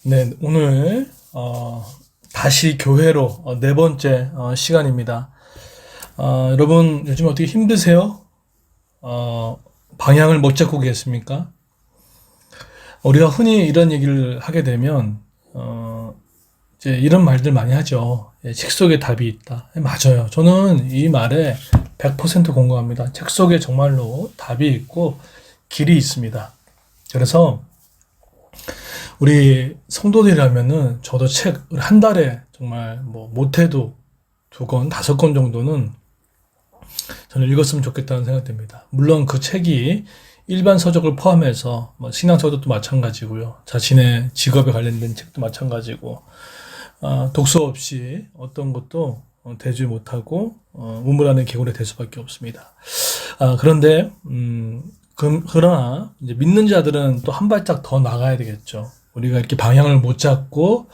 네, 오늘 다시 교회로 네 번째 시간입니다. 여러분 요즘 어떻게 힘드세요? 방향을 못 잡고 계십니까? 우리가 흔히 이런 얘기를 하게 되면 이제 이런 말들 많이 하죠. 책 속에 답이 있다. 맞아요. 저는 이 말에 100% 공감합니다. 책 속에 정말로 답이 있고 길이 있습니다. 그래서 우리 성도들이라면은 저도 책 한 달에 정말 뭐 못해도 2권, 5권 정도는 저는 읽었으면 좋겠다는 생각됩니다. 물론 그 책이 일반 서적을 포함해서 뭐 신앙 서적도 마찬가지고요. 자신의 직업에 관련된 책도 마찬가지고 독서 없이 어떤 것도 대지 못하고 우물 안의 개구리 될 수밖에 없습니다. 그런데 그러나 이제 믿는 자들은 또 한 발짝 더 나가야 되겠죠. 우리가 이렇게 방향을 못 잡고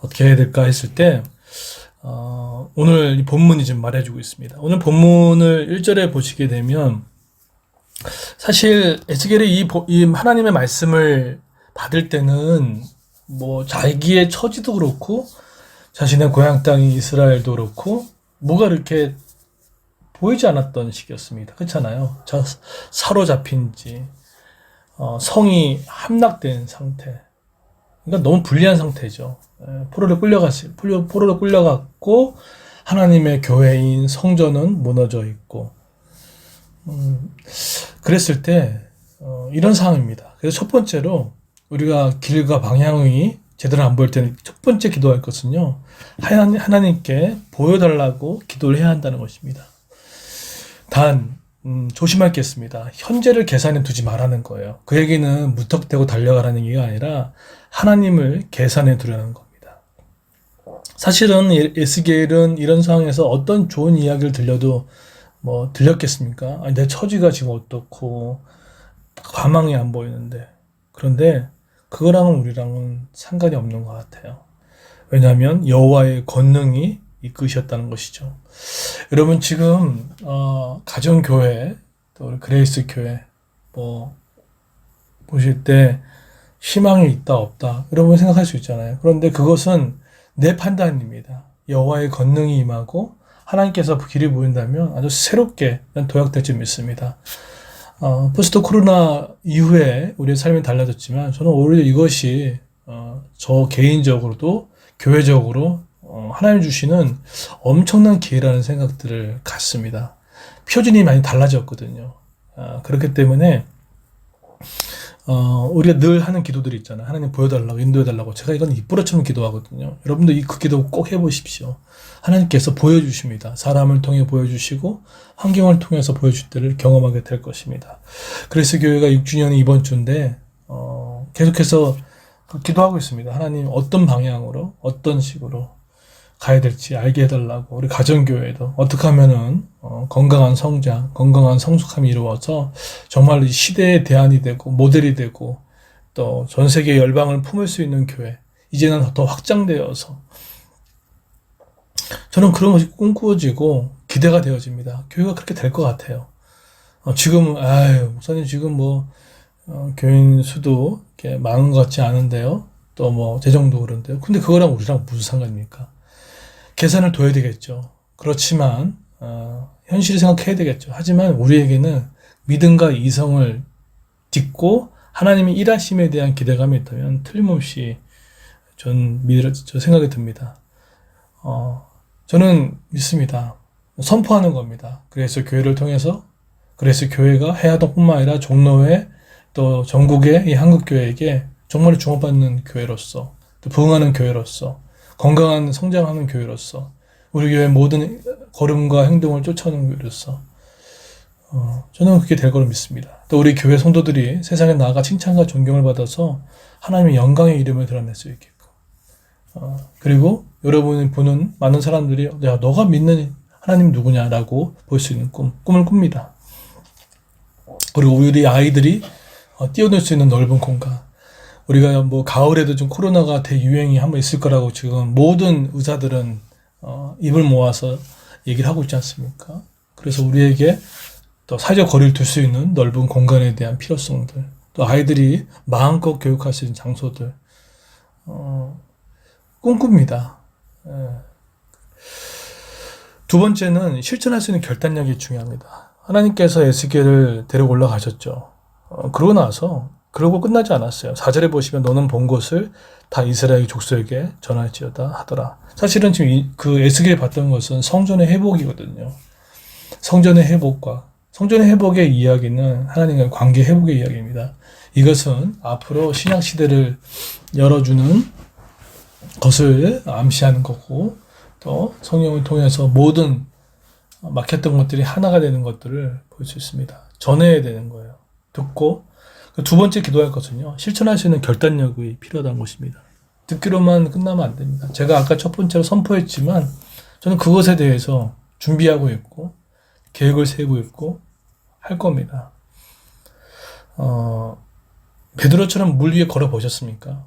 어떻게 해야 될까 했을 때 오늘 이 본문이 지금 말해주고 있습니다. 오늘 본문을 1절에 보시게 되면 사실 에스겔이 이 하나님의 말씀을 받을 때는 뭐 자기의 처지도 그렇고 자신의 고향 땅인 이스라엘도 그렇고 뭐가 이렇게 보이지 않았던 시기였습니다. 그렇잖아요. 사로잡힌 지 성이 함락된 상태. 그러니까 너무 불리한 상태죠. 포로로 끌려갔고 하나님의 교회인 성전은 무너져 있고 그랬을 때 이런 상황입니다. 그래서 첫 번째로 우리가 길과 방향이 제대로 안 보일 때는 첫 번째 기도할 것은요. 하나님께 보여달라고 기도를 해야 한다는 것입니다. 단 조심할 게 있습니다. 현재를 계산해 두지 말라는 거예요. 그 얘기는 무턱대고 달려가라는 얘기가 아니라 하나님을 계산해 두려는 겁니다. 사실은 에스겔은 이런 상황에서 어떤 좋은 이야기를 들려도 뭐 들렸겠습니까? 아니, 내 처지가 지금 어떻고 가망이 안 보이는데. 그런데 그거랑은 우리랑은 상관이 없는 것 같아요. 왜냐하면 여호와의 권능이 이끄셨다는 것이죠. 여러분 지금 가정교회 또 우리 그레이스 교회 뭐 보실 때 희망이 있다 없다 여러분 생각할 수 있잖아요. 그런데 그것은 내 판단입니다. 여호와의 권능이 임하고 하나님께서 길이 보인다면 아주 새롭게 도약될 줄 믿습니다. 포스트 코로나 이후에 우리의 삶이 달라졌지만 저는 오히려 이것이 저 개인적으로도 교회적으로 하나님 주시는 엄청난 기회라는 생각들을 갖습니다. 표준이 많이 달라졌거든요. 그렇기 때문에 우리가 늘 하는 기도들이 있잖아요. 하나님 보여달라고 인도해달라고. 제가 이건 입부러처럼 기도하거든요. 여러분도 그 기도 꼭 해보십시오. 하나님께서 보여주십니다. 사람을 통해 보여주시고 환경을 통해서 보여줄 때를 경험하게 될 것입니다. 그래서 교회가 6주년이 이번 주인데 계속해서 기도하고 있습니다. 하나님 어떤 방향으로 어떤 식으로 가야 될지 알게 해달라고. 우리 가정교회도 어떻게 하면은 건강한 성장, 건강한 성숙함이 이루어서 정말 이 시대의 대안이 되고 모델이 되고 또 전 세계 열방을 품을 수 있는 교회, 이제는 더 확장되어서 저는 그런 것이 꿈꾸어지고 기대가 되어집니다. 교회가 그렇게 될 것 같아요. 지금 목사님 지금 뭐 교인 수도 이렇게 많은 것 같지 않은데요. 또 뭐 재정도 그런데요. 근데 그거랑 우리랑 무슨 상관입니까? 계산을 둬야 되겠죠. 그렇지만 현실을 생각해야 되겠죠. 하지만 우리에게는 믿음과 이성을 딛고 하나님의 일하심에 대한 기대감이 있다면 틀림없이 저 생각이 듭니다. 저는 믿습니다. 선포하는 겁니다. 그래서 교회를 통해서 그래서 교회가 해화동뿐만 아니라 종로회 또 전국의 이 한국교회에게 정말 주목받는 교회로서 또 부흥하는 교회로서 건강한 성장하는 교회로서 우리 교회 모든 걸음과 행동을 쫓아오는 교회로서 저는 그렇게 될 거로 믿습니다. 또 우리 교회 성도들이 세상에 나아가 칭찬과 존경을 받아서 하나님의 영광의 이름을 드러낼 수 있겠고 그리고 여러분이 보는 많은 사람들이 야 너가 믿는 하나님 누구냐라고 볼 수 있는 꿈을 꿉니다. 그리고 우리 아이들이 뛰어놀 수 있는 넓은 공간. 우리가 뭐 가을에도 좀 코로나가 대유행이 한번 있을 거라고 지금 모든 의사들은 입을 모아서 얘기를 하고 있지 않습니까? 그래서 우리에게 또 사회적 거리를 둘 수 있는 넓은 공간에 대한 필요성들, 또 아이들이 마음껏 교육할 수 있는 장소들, 꿈꿉니다. 예. 두 번째는 실천할 수 있는 결단력이 중요합니다. 하나님께서 에스겔을 데리고 올라가셨죠. 그러고 나서 그러고 끝나지 않았어요. 4절에 보시면 너는 본 것을 다 이스라엘 족속에게 전할지어다 하더라. 사실은 지금 그 에스겔이 봤던 것은 성전의 회복이거든요. 성전의 회복의 이야기는 하나님과의 관계 회복의 이야기입니다. 이것은 앞으로 신약 시대를 열어주는 것을 암시하는 거고, 또 성령을 통해서 모든 막혔던 것들이 하나가 되는 것들을 볼 수 있습니다. 전해야 되는 거예요. 듣고 두 번째 기도할 것은요, 실천할 수 있는 결단력이 필요하다는 것입니다. 듣기로만 끝나면 안 됩니다. 제가 아까 첫 번째로 선포했지만 저는 그것에 대해서 준비하고 있고 계획을 세우고 있고 할 겁니다. 베드로처럼 물 위에 걸어 보셨습니까?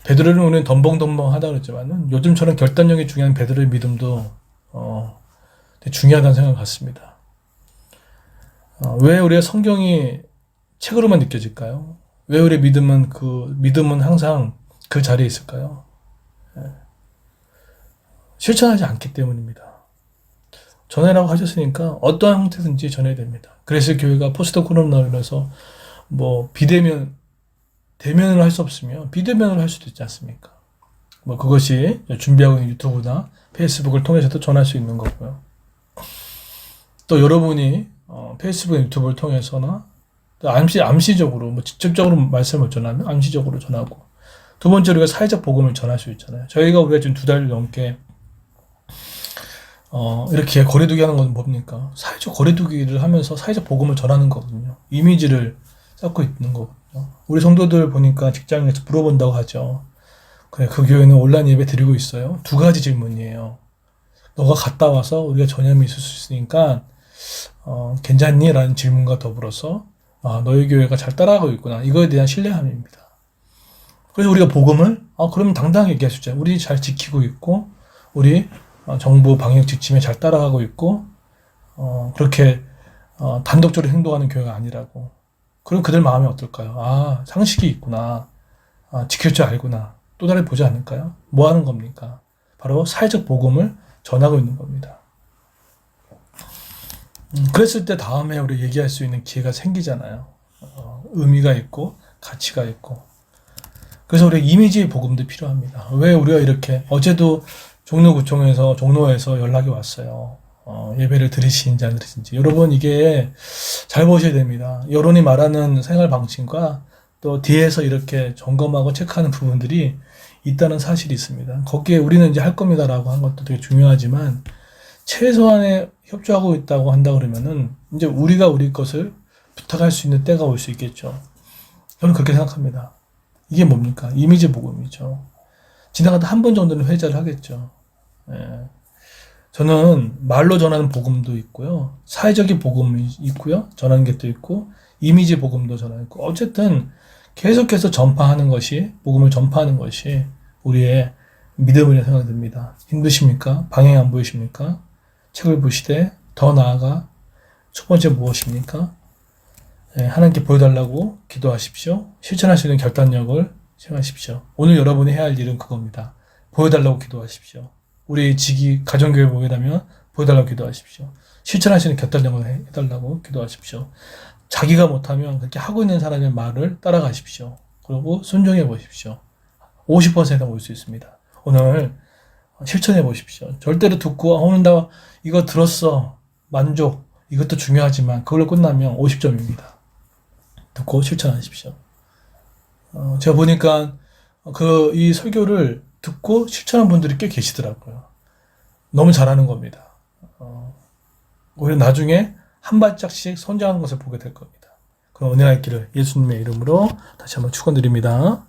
베드로는 우리는 덤벙덤벙 하다 그랬지만은 요즘처럼 결단력이 중요한 베드로의 믿음도 되게 중요하다는 생각을 갖습니다. 왜 우리가 성경이 책으로만 느껴질까요? 왜 우리의 믿음은 항상 그 자리에 있을까요? 실천하지 않기 때문입니다. 전해라고 하셨으니까 어떠한 형태든지 전해야 됩니다. 그래서 교회가 포스트 코로나로 인해서 대면으로 할 수 없으면 비대면으로 할 수도 있지 않습니까? 그것이 준비하고 있는 유튜브나 페이스북을 통해서도 전할 수 있는 거고요. 또 여러분이 페이스북, 유튜브를 통해서나 또 암시적으로 직접적으로 말씀을 전하면 암시적으로 전하고, 두 번째로 우리가 사회적 복음을 전할 수 있잖아요. 우리가 지금 2달 넘게 이렇게 거리두기 하는 건 뭡니까? 사회적 거리두기를 하면서 사회적 복음을 전하는 거거든요. 이미지를 쌓고 있는 거거든요. 우리 성도들 보니까 직장에서 물어본다고 하죠. 그래, 그 교회는 온라인 예배 드리고 있어요. 2가지 질문이에요. 너가 갔다 와서 우리가 전염이 있을 수 있으니까 괜찮니? 라는 질문과 더불어서 너희 교회가 잘 따라가고 있구나. 이거에 대한 신뢰함입니다. 그래서 우리가 복음을 그러면 당당하게 얘기할 수 있잖아요. 우리 잘 지키고 있고 우리 정부 방역 지침에 잘 따라가고 있고 그렇게 단독적으로 행동하는 교회가 아니라고. 그럼 그들 마음이 어떨까요? 상식이 있구나. 지킬 줄 알구나. 또 다른 보지 않을까요? 뭐 하는 겁니까? 바로 사회적 복음을 전하고 있는 겁니다. 그랬을 때 다음에 우리 얘기할 수 있는 기회가 생기잖아요. 의미가 있고 가치가 있고. 그래서 우리 이미지의 복음도 필요합니다. 왜 우리가 이렇게 어제도 종로에서 연락이 왔어요. 예배를 들으시는지 안 들으시는지. 여러분, 이게 잘 보셔야 됩니다. 여론이 말하는 생활 방식과 또 뒤에서 이렇게 점검하고 체크하는 부분들이 있다는 사실이 있습니다. 거기에 우리는 이제 할 겁니다라고 한 것도 되게 중요하지만, 최소한의 협조하고 있다고 한다 그러면은 이제 우리가 우리 것을 부탁할 수 있는 때가 올 수 있겠죠. 저는 그렇게 생각합니다. 이게 뭡니까? 이미지 복음이죠. 지나가다 한 번 정도는 회자를 하겠죠. 저는 말로 전하는 복음도 있고요. 사회적인 복음이 있고요. 전하는 게 또 있고, 이미지 복음도 전하고 있고, 어쨌든 계속해서 전파하는 것이, 복음을 전파하는 것이 우리의 믿음이라고 생각이 듭니다. 힘드십니까? 방향이 안 보이십니까? 책을 보시되 더 나아가 첫 번째 무엇입니까? 하나님께 보여달라고 기도하십시오. 실천할 수 있는 결단력을 생각하십시오. 오늘 여러분이 해야 할 일은 그겁니다. 보여달라고 기도하십시오. 우리 가정교회 모이라면 보여달라고 기도하십시오. 실천할 수 있는 결단력을 해달라고 기도하십시오. 자기가 못하면 그렇게 하고 있는 사람의 말을 따라가십시오. 그리고 순종해 보십시오. 50%가 올 수 있습니다. 오늘 실천해 보십시오. 절대로 듣고 오늘 나 이거 들었어. 만족. 이것도 중요하지만 그걸로 끝나면 50점입니다. 듣고 실천하십시오. 제가 보니까 이 설교를 듣고 실천한 분들이 꽤 계시더라고요. 너무 잘하는 겁니다. 오히려 나중에 한 발짝씩 성장하는 것을 보게 될 겁니다. 그럼 은혜가 있기를 예수님의 이름으로 다시 한번 축원드립니다.